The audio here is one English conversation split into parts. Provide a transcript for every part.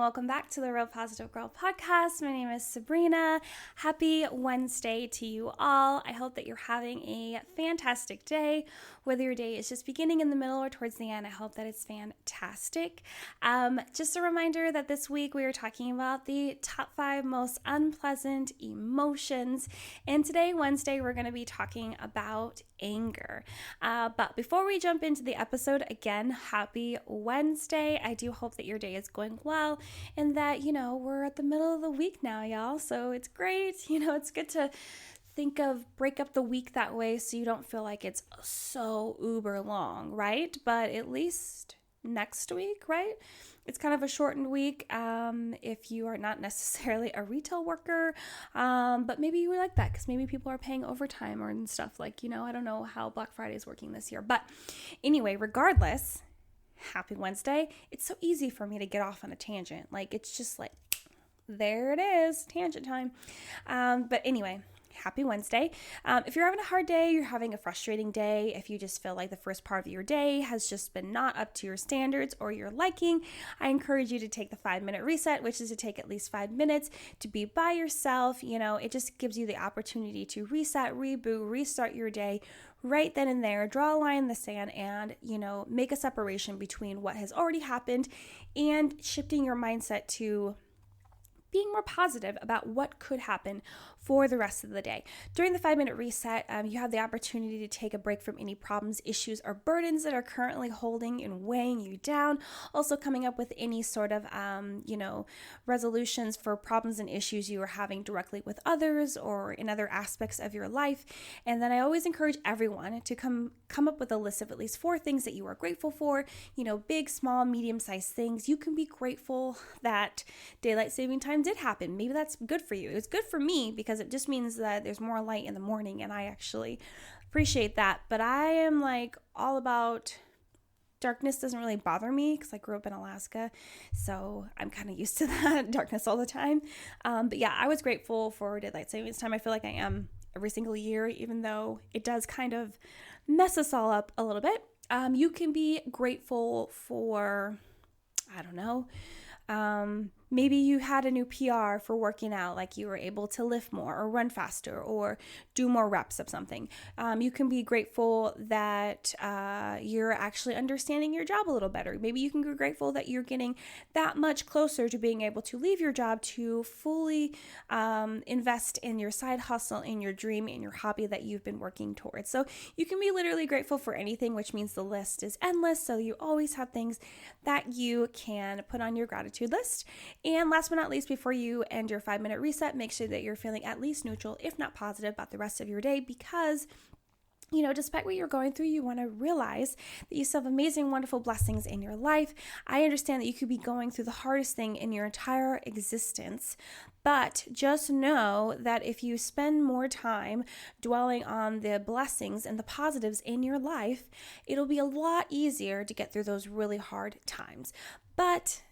welcome back to the Real Positive Girl podcast. My name is Sabrina. Happy Wednesday to you all. I hope that you're having a fantastic day. Whether your day is just beginning, in the middle, or towards the end, I hope that it's fantastic. Just a reminder that this week we are talking about the top 5 most unpleasant emotions. And today, Wednesday, we're going to be talking about anger. But before we jump into the episode, again, happy Wednesday. I do hope that your day is going well and that, we're at the middle of the week now, y'all. So it's great. It's good to break up the week that way so you don't feel like it's so uber long, right? But at least next week, right? It's kind of a shortened week if you are not necessarily a retail worker, but maybe you would like that because maybe people are paying overtime or and stuff like, I don't know how Black Friday is working this year. But anyway, regardless, happy Wednesday. It's so easy for me to get off on a tangent. It's just there it is, tangent time. But anyway, happy Wednesday. If you're having a hard day, you're having a frustrating day, if you just feel like the first part of your day has just been not up to your standards or your liking, I encourage you to take the 5-minute reset, which is to take at least 5 minutes to be by yourself. It just gives you the opportunity to reset, reboot, restart your day right then and there, draw a line in the sand and, make a separation between what has already happened and shifting your mindset to being more positive about what could happen for the rest of the day. During the 5-minute reset, you have the opportunity to take a break from any problems, issues, or burdens that are currently holding and weighing you down. Also coming up with any sort of, resolutions for problems and issues you are having directly with others or in other aspects of your life. And then I always encourage everyone to come up with a list of at least 4 things that you are grateful for, big, small, medium-sized things. You can be grateful that daylight saving time did happen. Maybe that's good for you. It's good for me because it just means that there's more light in the morning and I actually appreciate that. But I am all about darkness. Doesn't really bother me because I grew up in Alaska, so I'm kind of used to that darkness all the time. But yeah, I was grateful for daylight savings time. I feel like I am every single year, even though it does kind of mess us all up a little bit. You can be grateful for, I don't know, maybe you had a new PR for working out, like you were able to lift more or run faster or do more reps of something. You can be grateful that you're actually understanding your job a little better. Maybe you can be grateful that you're getting that much closer to being able to leave your job to fully invest in your side hustle, in your dream, in your hobby that you've been working towards. So you can be literally grateful for anything, which means the list is endless. So you always have things that you can put on your gratitude list. And last but not least, before you end your 5-minute reset, make sure that you're feeling at least neutral, if not positive, about the rest of your day because despite what you're going through, you want to realize that you still have amazing, wonderful blessings in your life. I understand that you could be going through the hardest thing in your entire existence, but just know that if you spend more time dwelling on the blessings and the positives in your life, it'll be a lot easier to get through those really hard times. But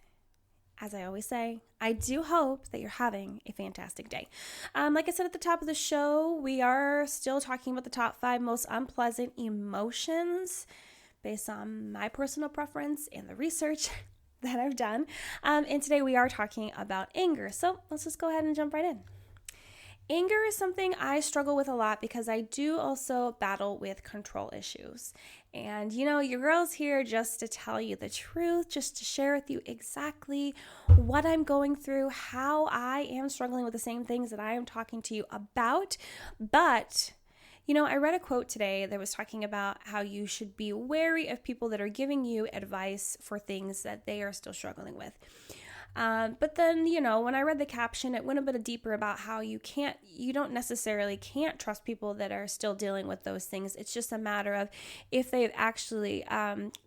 as I always say, I do hope that you're having a fantastic day. Like I said at the top of the show, we are still talking about the top 5 most unpleasant emotions based on my personal preference and the research that I've done. And today we are talking about anger. So let's just go ahead and jump right in. Anger is something I struggle with a lot because I do also battle with control issues. And your girl's here just to tell you the truth, just to share with you exactly what I'm going through, how I am struggling with the same things that I am talking to you about. But I read a quote today that was talking about how you should be wary of people that are giving you advice for things that they are still struggling with. But then, when I read the caption, it went a bit deeper about how you don't necessarily can't trust people that are still dealing with those things. It's just a matter of if they've actually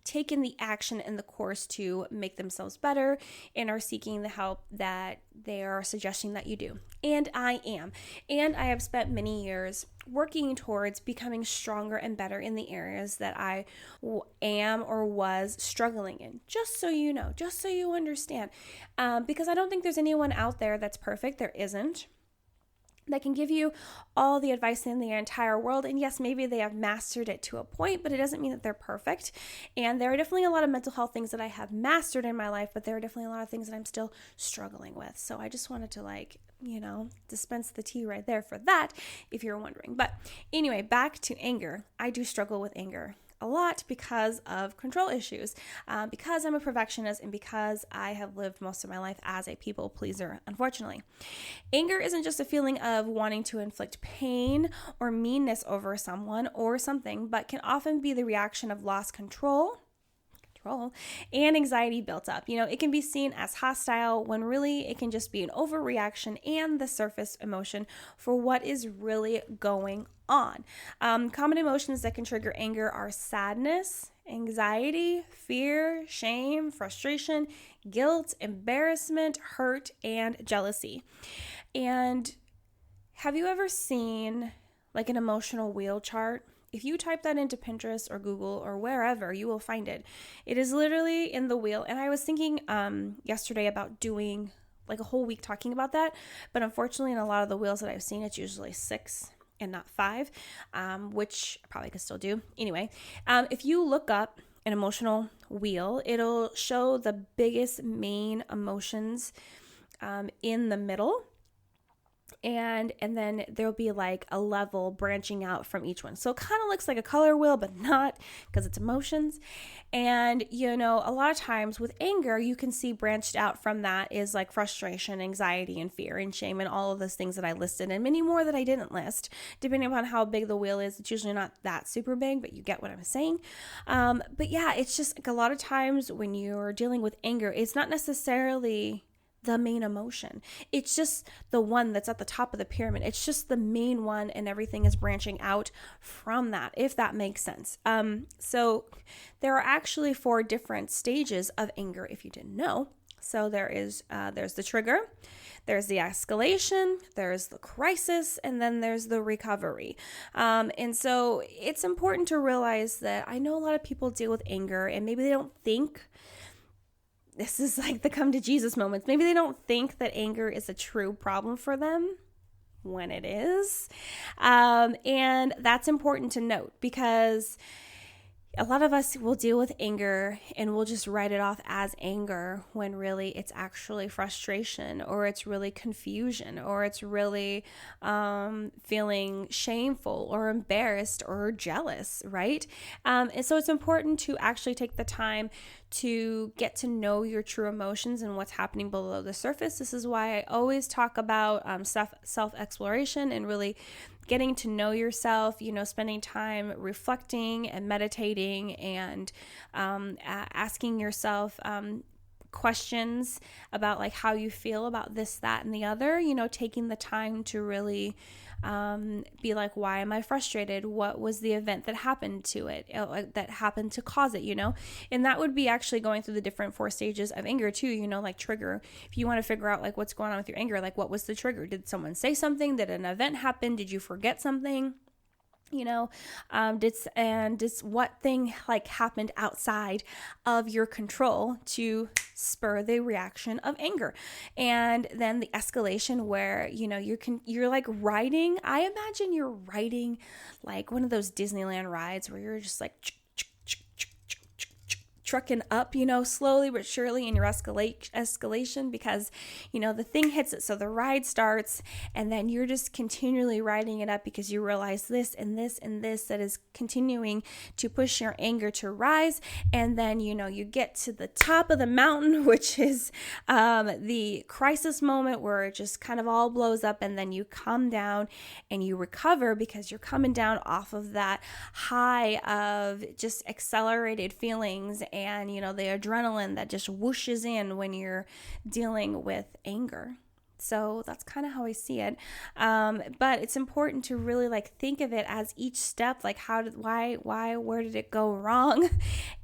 taken the action and the course to make themselves better and are seeking the help that they are suggesting that you do. And I am. And I have spent many years working towards becoming stronger and better in the areas that I am or was struggling in. Just so you know, just so you understand. Because I don't think there's anyone out there that's perfect. There isn't. that can give you all the advice in the entire world. And yes, maybe they have mastered it to a point, but it doesn't mean that they're perfect. And there are definitely a lot of mental health things that I have mastered in my life, but there are definitely a lot of things that I'm still struggling with. So I just wanted to dispense the tea right there for that, if you're wondering. But anyway, back to anger. I do struggle with anger a lot because of control issues, because I'm a perfectionist, and because I have lived most of my life as a people pleaser, unfortunately. Anger isn't just a feeling of wanting to inflict pain or meanness over someone or something, but can often be the reaction of lost control and anxiety built up. It can be seen as hostile when really it can just be an overreaction and the surface emotion for what is really going on. Common emotions that can trigger anger are sadness, anxiety, fear, shame, frustration, guilt, embarrassment, hurt, and jealousy. And have you ever seen like an emotional wheel chart? If you type that into Pinterest or Google or wherever, you will find it. It is literally in the wheel. And I was thinking yesterday about doing like a whole week talking about that. But unfortunately, in a lot of the wheels that I've seen, it's usually 6 and not 5, which I probably could still do. Anyway, if you look up an emotional wheel, it'll show the biggest main emotions in the middle. And then there'll be like a level branching out from each one. So it kind of looks like a color wheel, but not, because it's emotions. And, a lot of times with anger, you can see branched out from that is like frustration, anxiety, and fear, and shame, and all of those things that I listed, and many more that I didn't list. Depending upon how big the wheel is, it's usually not that super big, but you get what I'm saying. But yeah, it's just like a lot of times when you're dealing with anger, it's not necessarily the main emotion. It's just the one that's at the top of the pyramid. It's just the main one, and everything is branching out from that, if that makes sense. So there are actually 4 different stages of anger, if you didn't know. So there's the trigger, there's the escalation, there's the crisis, and then there's the recovery. And so it's important to realize that I know a lot of people deal with anger, and maybe they don't think this is like the come to Jesus moments. Maybe they don't think that anger is a true problem for them when it is. And that's important to note, because a lot of us will deal with anger and we'll just write it off as anger when really it's actually frustration, or it's really confusion, or it's really feeling shameful or embarrassed or jealous, right? And so it's important to actually take the time to get to know your true emotions and what's happening below the surface. This is why I always talk about self-exploration and really getting to know yourself, spending time reflecting and meditating and asking yourself questions about like how you feel about this, that, and the other, taking the time to really be like, why am I frustrated? What was the event that happened to it, that happened to cause it, And that would be actually going through the different 4 stages of anger too, like trigger. If you want to figure out like what's going on with your anger, like what was the trigger? Did someone say something? Did an event happen? Did you forget something? Did what thing like happened outside of your control to spur the reaction of anger? And then the escalation, where you're like riding. I imagine you're riding like one of those Disneyland rides where you're just like trucking up, slowly but surely in your escalation, because, the thing hits it. So the ride starts, and then you're just continually riding it up because you realize this and this and this that is continuing to push your anger to rise. And then, you get to the top of the mountain, which is the crisis moment where it just kind of all blows up, and then you come down and you recover because you're coming down off of that high of just accelerated feelings and, the adrenaline that just whooshes in when you're dealing with anger. So that's kind of how I see it. But it's important to really like think of it as each step, like where did it go wrong?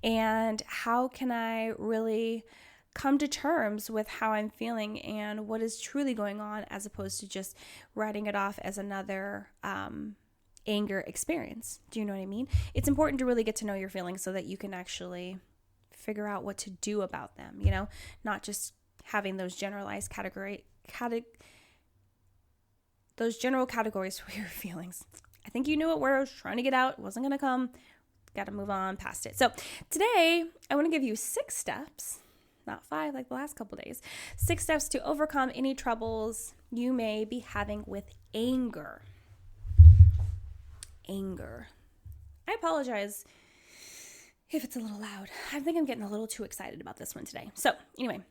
And how can I really come to terms with how I'm feeling and what is truly going on, as opposed to just writing it off as another anger experience. Do you know what I mean? It's important to really get to know your feelings so that you can actually figure out what to do about them, not just having those generalized those general categories for your feelings. I think you knew what word I was trying to get out. It wasn't going to come. Got to move on past it. So today I want to give you 6 steps, not 5 like the last couple days, 6 steps to overcome any troubles you may be having with anger. Anger. I apologize if it's a little loud. I think I'm getting a little too excited about this one today. So anyway,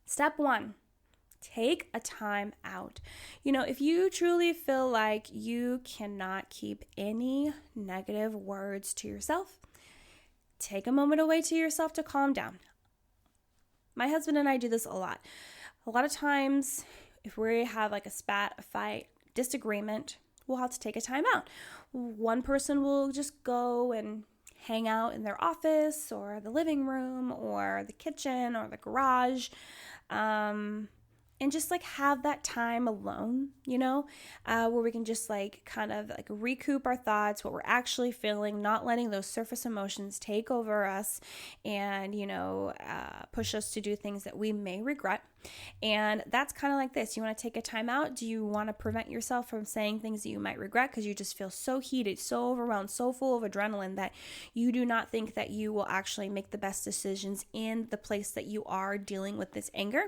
step 1. Take a time out. If you truly feel like you cannot keep any negative words to yourself, take a moment away to yourself to calm down. My husband and I do this a lot. A lot of times, if we have like a spat, a fight, disagreement, we'll have to take a time out. One person will just go and hang out in their office or the living room or the kitchen or the garage. And just like have that time alone, where we can just like kind of like recoup our thoughts, what we're actually feeling, not letting those surface emotions take over us and, push us to do things that we may regret. And that's kind of like this. You want to take a time out? Do you want to prevent yourself from saying things that you might regret because you just feel so heated, so overwhelmed, so full of adrenaline that you do not think that you will actually make the best decisions in the place that you are dealing with this anger?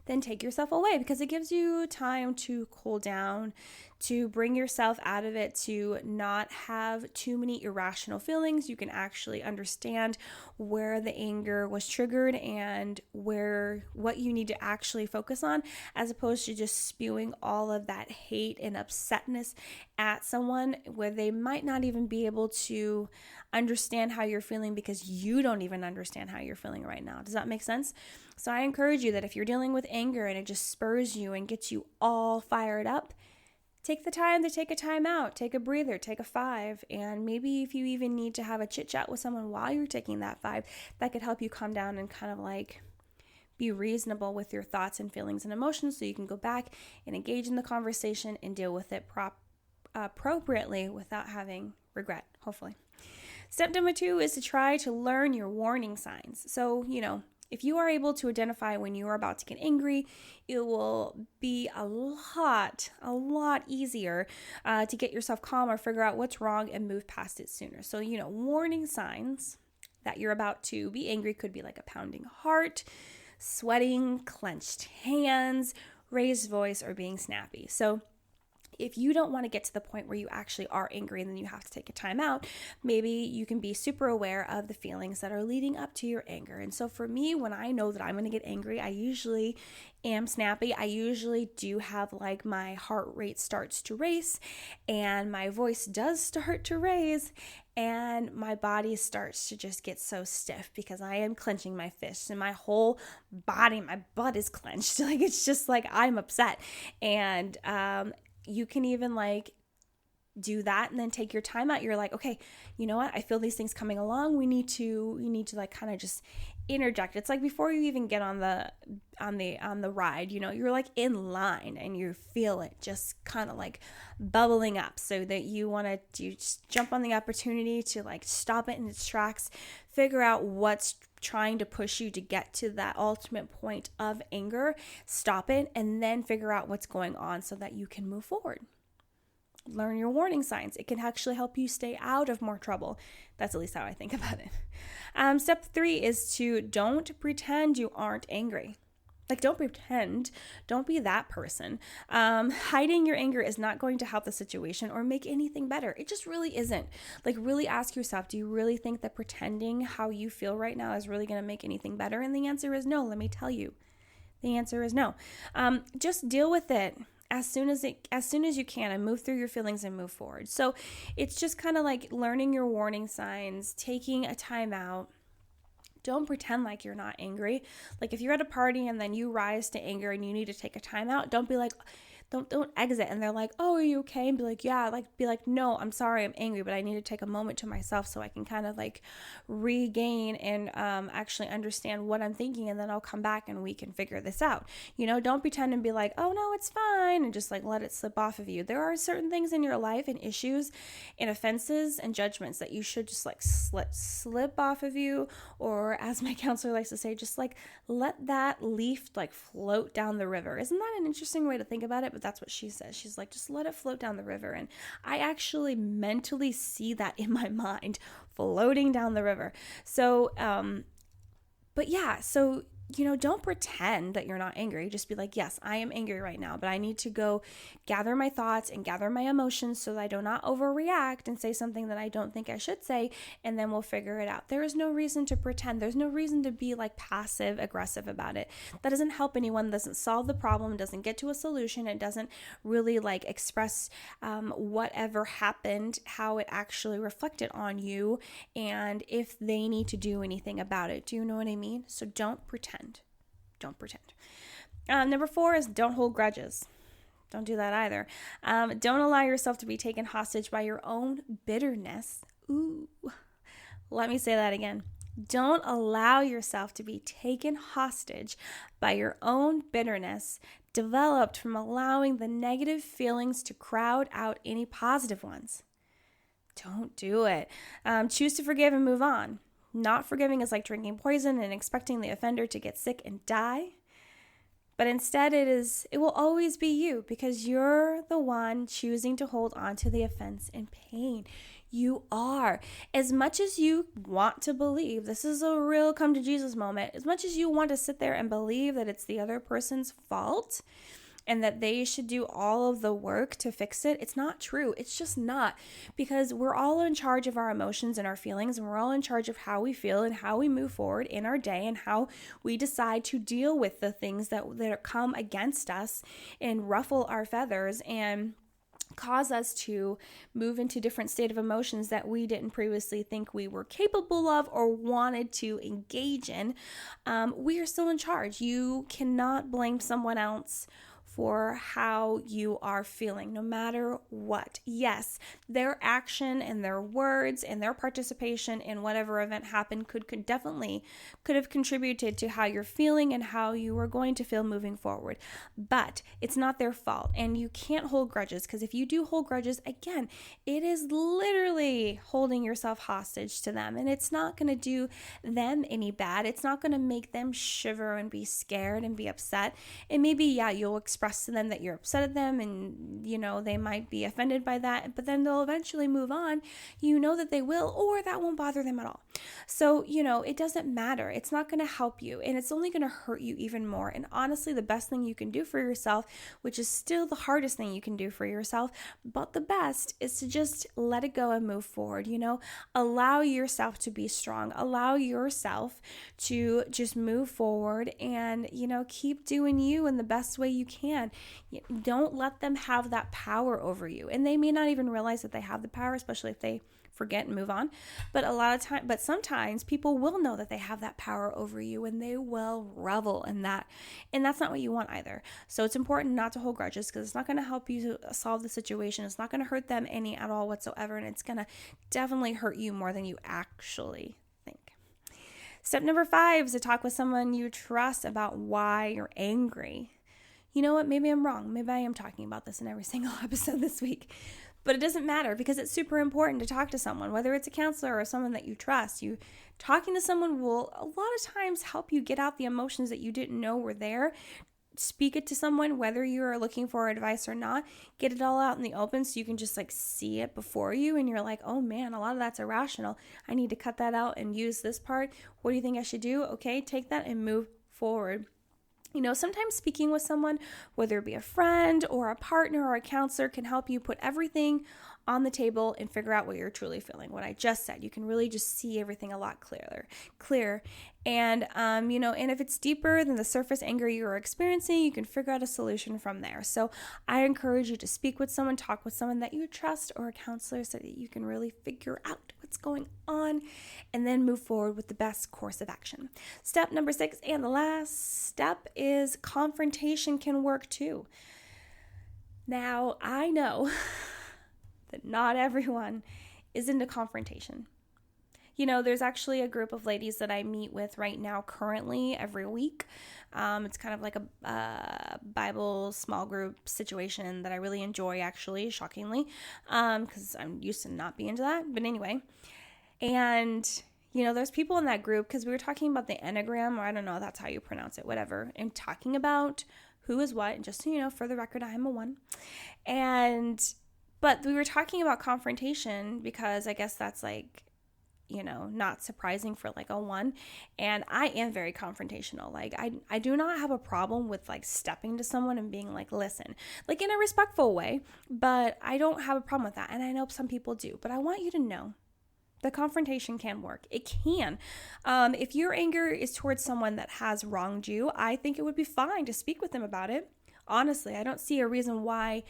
Then take yourself away, because it gives you time to cool down, to bring yourself out of it, to not have too many irrational feelings. You can actually understand where the anger was triggered and what you need to actually focus on, as opposed to just spewing all of that hate and upsetness at someone where they might not even be able to understand how you're feeling because you don't even understand how you're feeling right now. Does that make sense? So I encourage you that if you're dealing with anger and it just spurs you and gets you all fired up, take the time to take a time out, take a breather, take a 5, and maybe if you even need to have a chit chat with someone while you're taking that 5, that could help you calm down and kind of like be reasonable with your thoughts and feelings and emotions so you can go back and engage in the conversation and deal with it appropriately without having regret, hopefully. Step number 2 is to try to learn your warning signs. So, if you are able to identify when you are about to get angry, it will be a lot easier to get yourself calm or figure out what's wrong and move past it sooner. So, warning signs that you're about to be angry could be like a pounding heart, sweating, clenched hands, raised voice, or being snappy. So if you don't want to get to the point where you actually are angry and then you have to take a time out, maybe you can be super aware of the feelings that are leading up to your anger. And so for me, when I know that I'm going to get angry, I usually am snappy. I usually do have like my heart rate starts to race and my voice does start to raise and my body starts to just get so stiff because I am clenching my fists and my whole body, my butt is clenched. Like it's just like I'm upset. And you can even like do that and then take your time out. You're like, okay, you know what? I feel these things coming along. We need to like kind of just interject. It's like before you even get on the ride, you're like in line and you feel it just kind of like bubbling up so that you just jump on the opportunity to like stop it in its tracks, figure out what's trying to push you to get to that ultimate point of anger, stop it, and then figure out what's going on so that you can move forward. Learn your warning signs. It can actually help you stay out of more trouble. That's at least how I think about it. Step 3 is to don't pretend you aren't angry. Like, don't pretend. Don't be that person. Hiding your anger is not going to help the situation or make anything better. It just really isn't. Like, really ask yourself, do you really think that pretending how you feel right now is really going to make anything better? And the answer is no. Let me tell you. The answer is no. Just deal with it as soon as you can and move through your feelings and move forward. So it's just kind of like learning your warning signs, taking a time out. Don't pretend like you're not angry. Like if you're at a party and then you rise to anger and you need to take a time out, don't be like, don't exit. And they're like, oh, are you okay? And be like, yeah, be like, no, I'm sorry, I'm angry, but I need to take a moment to myself so I can kind of like regain and actually understand what I'm thinking. And then I'll come back and we can figure this out. Don't pretend and be like, oh no, it's fine. And just like let it slip off of you. There are certain things in your life and issues and offenses and judgments that you should just like slip off of you. Or as my counselor likes to say, just like let that leaf like float down the river. Isn't that an interesting way to think about it? But but that's what she says. She's like, just let it float down the river. And I actually mentally see that in my mind floating down the river. So, but yeah, so don't pretend that you're not angry. Just be like, yes, I am angry right now, but I need to go gather my thoughts and gather my emotions so that I do not overreact and say something that I don't think I should say, and then we'll figure it out. There is no reason to pretend. There's no reason to be like passive aggressive about it. That doesn't help anyone, doesn't solve the problem, doesn't get to a solution. It doesn't really like express whatever happened, how it actually reflected on you, and if they need to do anything about it. Do you know what I mean? So don't pretend. Don't pretend. Number 4 is don't hold grudges. Don't do that either. Don't allow yourself to be taken hostage by your own bitterness. Ooh, let me say that again. Don't allow yourself to be taken hostage by your own bitterness, developed from allowing the negative feelings to crowd out any positive ones. Don't do it. Choose to forgive and move on. Not forgiving is like drinking poison and expecting the offender to get sick and die. But instead it will always be you, because you're the one choosing to hold on to the offense and pain. You are. As much as you want to believe, this is a real come to Jesus moment, as much as you want to sit there and believe that it's the other person's fault and that they should do all of the work to fix it, it's not true. It's just not, because we're all in charge of our emotions and our feelings, and we're all in charge of how we feel and how we move forward in our day and how we decide to deal with the things that come against us and ruffle our feathers and cause us to move into different state of emotions that we didn't previously think we were capable of or wanted to engage in. We are still in charge. You cannot blame someone else for how you are feeling, no matter what. Yes, their action and their words and their participation in whatever event happened could have contributed to how you're feeling and how you are going to feel moving forward. But it's not their fault, and you can't hold grudges, because if you do hold grudges, again, it is literally holding yourself hostage to them, and it's not going to do them any bad. It's not going to make them shiver and be scared and be upset. And maybe, you'll express to them that you're upset at them, and they might be offended by that, but then they'll eventually move on. That they will, or that won't bother them at all. So it doesn't matter. It's not going to help you, and it's only going to hurt you even more. And honestly, the best thing you can do for yourself, which is still the hardest thing you can do for yourself, but the best, is to just let it go and move forward. Allow yourself to be strong, allow yourself to just move forward, and keep doing you in the best way you can. Don't let them have that power over you. And they may not even realize that they have the power, especially if they forget and move on. But sometimes people will know that they have that power over you, and they will revel in that. And that's not what you want either. So it's important not to hold grudges, because it's not going to help you to solve the situation. It's not going to hurt them any at all whatsoever. And it's going to definitely hurt you more than you actually think. Step number 5 is to talk with someone you trust about why you're angry. You know what? Maybe I'm wrong. Maybe I am talking about this in every single episode this week. But it doesn't matter, because it's super important to talk to someone, whether it's a counselor or someone that you trust. Talking to someone will a lot of times help you get out the emotions that you didn't know were there. Speak it to someone, whether you're looking for advice or not. Get it all out in the open so you can just see it before you, and you're like, oh man, a lot of that's irrational. I need to cut that out and use this part. What do you think I should do? Okay, take that and move forward. Sometimes speaking with someone, whether it be a friend or a partner or a counselor, can help you put everything on the table and figure out what you're truly feeling. What I just said, you can really just see everything a lot clearer. And, and if it's deeper than the surface anger you're experiencing, you can figure out a solution from there. So I encourage you to speak with someone, talk with someone that you trust, or a counselor, so that you can really figure out what's going on and then move forward with the best course of action. Step number 6, and the last step, is confrontation can work too. Now, I know that not everyone is into confrontation. There's actually a group of ladies that I meet with right now currently every week. It's kind of like a Bible small group situation that I really enjoy, actually, shockingly, because I'm used to not being into that. But anyway, and there's people in that group, because we were talking about the Enneagram, or I don't know, that's how you pronounce it, whatever, and talking about who is what. And just so you know, for the record, I am a 1. But we were talking about confrontation because I guess that's like, not surprising for like a 1. And I am very confrontational. Like I do not have a problem with like stepping to someone and being like, listen, like in a respectful way, but I don't have a problem with that. And I know some people do, but I want you to know the confrontation can work. It can. If your anger is towards someone that has wronged you, I think it would be fine to speak with them about it. Honestly, I don't see a reason why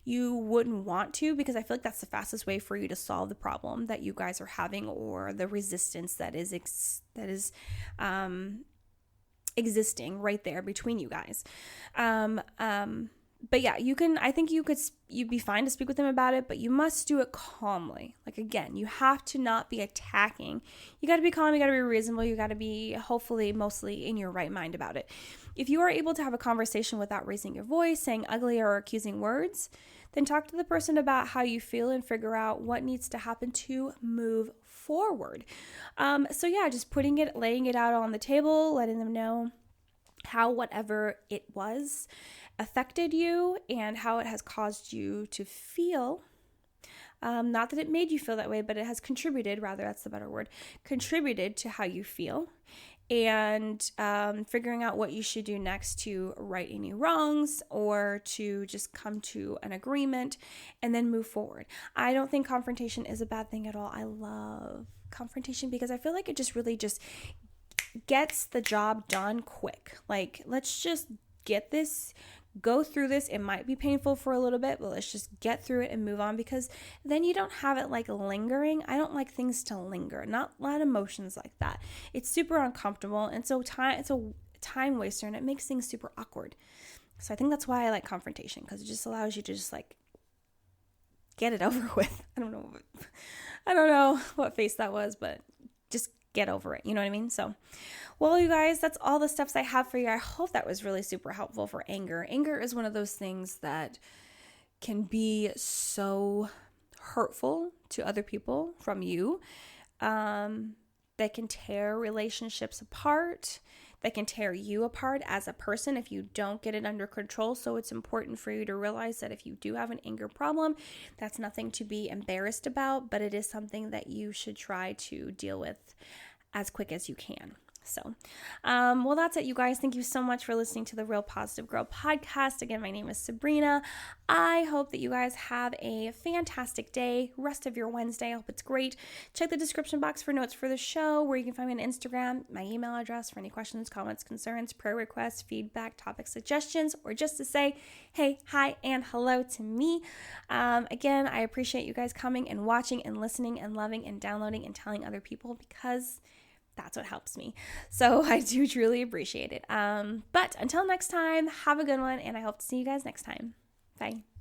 you wouldn't want to, because I feel like that's the fastest way for you to solve the problem that you guys are having, or the resistance that is existing right there between you guys. But yeah, you'd be fine to speak with them about it, but you must do it calmly. Like, again, you have to not be attacking. You got to be calm. You got to be reasonable. You got to be hopefully mostly in your right mind about it. If you are able to have a conversation without raising your voice, saying ugly or accusing words, then talk to the person about how you feel and figure out what needs to happen to move forward. So yeah, just laying it out on the table, letting them know how whatever it was affected you and how it has caused you to feel. Not that it made you feel that way, but it has contributed, rather, that's the better word, contributed to how you feel. And figuring out what you should do next to right any wrongs, or to just come to an agreement and then move forward. I don't think confrontation is a bad thing at all. I love confrontation because I feel like it just really just gets the job done quick. Like, let's just go through this. It might be painful for a little bit, but let's just get through it and move on, because then you don't have it like lingering. I don't like things to linger, not a lot of emotions like that. It's super uncomfortable, and so it's a time waster, and it makes things super awkward. So I think that's why I like confrontation, because it just allows you to just like get it over with. I don't know what face that was, but just get over it. You know what I mean? So, well, you guys, that's all the steps I have for you. I hope that was really super helpful for anger. Anger is one of those things that can be so hurtful to other people from you, that can tear relationships apart, that can tear you apart as a person if you don't get it under control. So it's important for you to realize that if you do have an anger problem, that's nothing to be embarrassed about, but it is something that you should try to deal with as quick as you can. So, well, that's it, you guys. Thank you so much for listening to the Real Positive Girl podcast. Again, my name is Sabrina. I hope that you guys have a fantastic day, rest of your Wednesday. I hope it's great. Check the description box for notes for the show, where you can find me on Instagram, my email address for any questions, comments, concerns, prayer requests, feedback, topic suggestions, or just to say, hey, hi, and hello to me. Again, I appreciate you guys coming and watching and listening and loving and downloading and telling other people, because that's what helps me. So I do truly appreciate it. But until next time, have a good one, and I hope to see you guys next time. Bye.